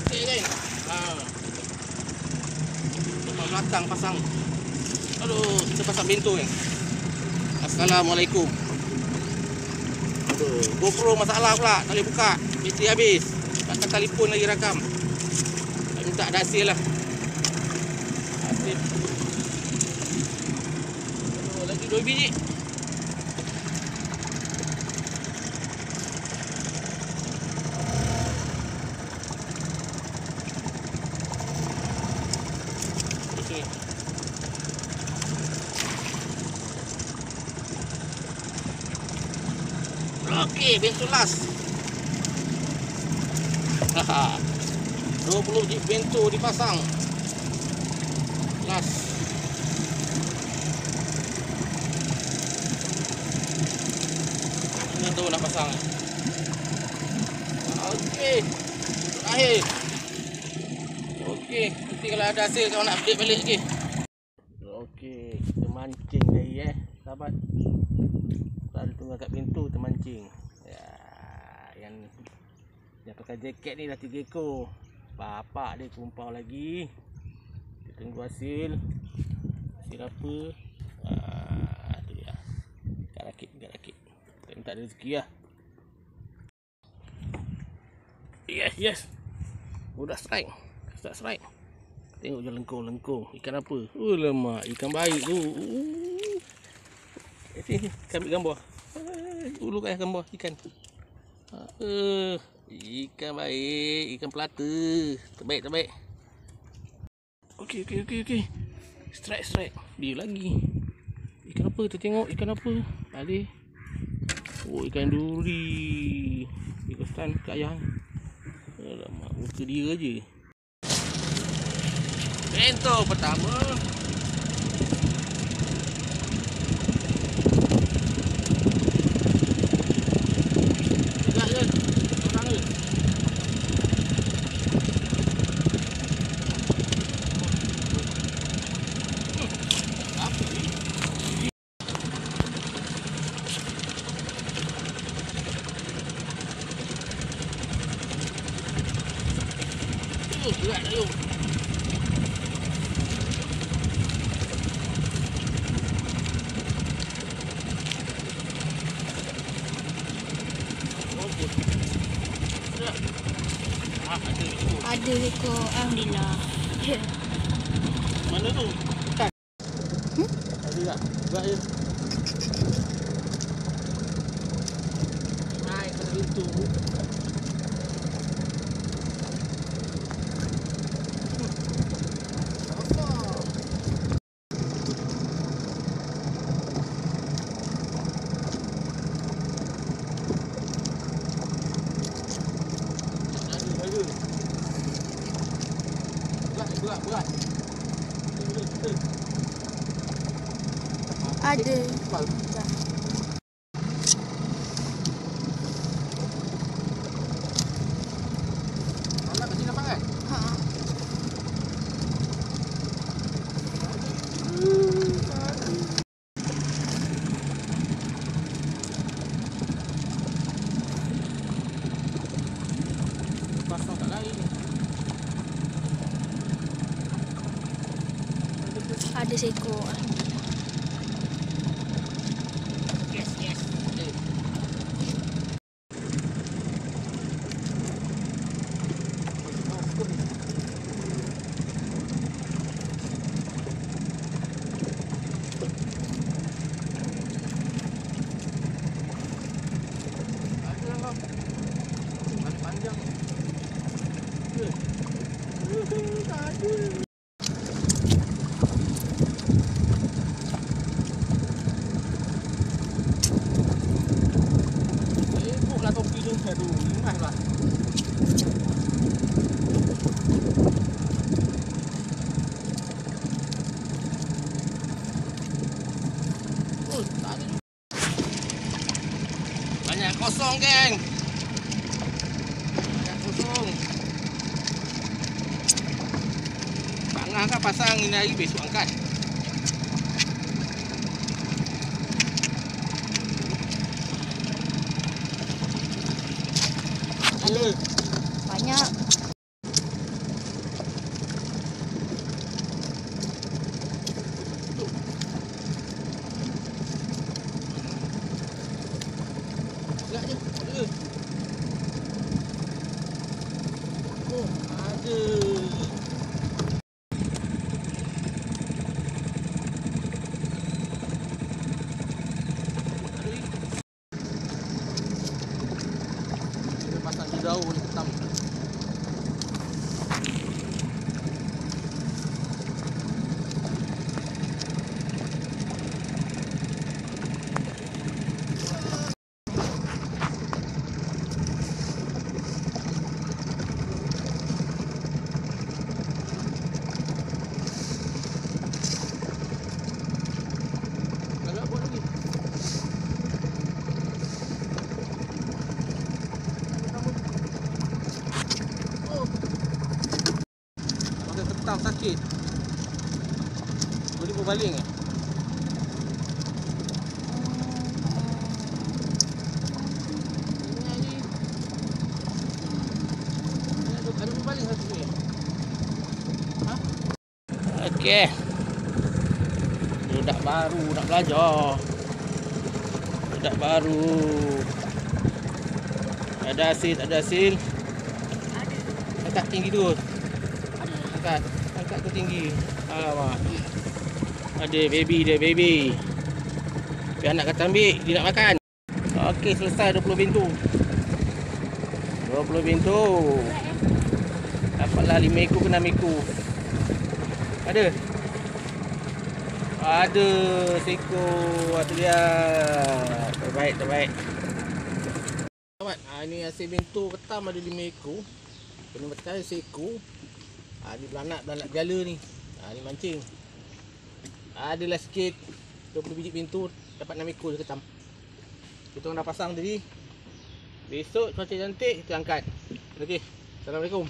Okey kan. Depan belakang pasang. Aduh, kita pasang pintu kan. Assalamualaikum. Aduh, GoPro masalah pula, tak boleh buka. Bateri habis. Takkan telefon lagi rakam. Tak minta ada hasil lah. Hasil. Aduh, lagi 2 biji. Okey, bentuk las. 20 jip bentuk dipasang. Las. Ini tu nak pasang. Okey. Terakhir. Okey, nanti kalau ada hasil kau nak update balik lagi. Okey, kita mancing lagi sahabat. Ada tunggu kat pintu termancing. Ya, yang pakai jaket ni dah 3 ekor. Bapak dia kumpau lagi. Kita tunggu hasil. Hasil apa? Tu dia. Kat rakit. Kita minta rezeki lah. Yes. Udah strike. Start strike. Tengok je lengkung. Ikan apa? Lemak. Ikan baik tu. Sini, ambil gambar. Dulu kan gambar ikan. Ikan baik, ikan pelata. Terbaik. Okey. Strike. Dia lagi. Ikan apa? Kita tengok ikan apa. Ada. Oh, ikan duri. Ikan stan kat ayah. Alamak, muka dia aje. Bento pertama. Berat dah tu. Ada ekor, alhamdulillah. Mana tu? Ikan. Ada tak? Berat je. Naik pada pintu. Berat. Ada. Anak kat sini nampak kan? Ha. Pasang kat lain. Ada seekor. Yes. Panjang. Topi tu, aduh, ingat lah. Banyak kosong, geng. Banyak kosong. Pangah kan pasang ini hari besok angkat. Ada. Banyak. Oh, ada. Dia pasang di daun hitam. Agak buat lagi. Oh. Pakai ketam sakit. Boleh berbaling eh? Ini ada berbaling satu ni. Ha? Okey. Budak baru nak belajar. Budak baru. Ada hasil, tak ada hasil. Ada. Angkat tinggi terus. Ada. Angkat tu tinggi. Alamak. Ada baby dia, baby. Biar anak kata ambil, dia nak makan. Okey, selesai 20 pintu. 20 pintu. Dapatlah 5 ekor ke 6 ekor. Ada. Ada seekor. Itu dia. Terbaik, terbaik. Kawan, ini hasil pintu ketam ada 5 ekor. Kena percaya seekor. Ni belanak jala ni. Ni mancing. Adalah sikit 20 biji pintu, dapat 6 ekor je ketam. Kita orang dah pasang tadi. Besok cuaca cantik kita angkat. Okey. Assalamualaikum.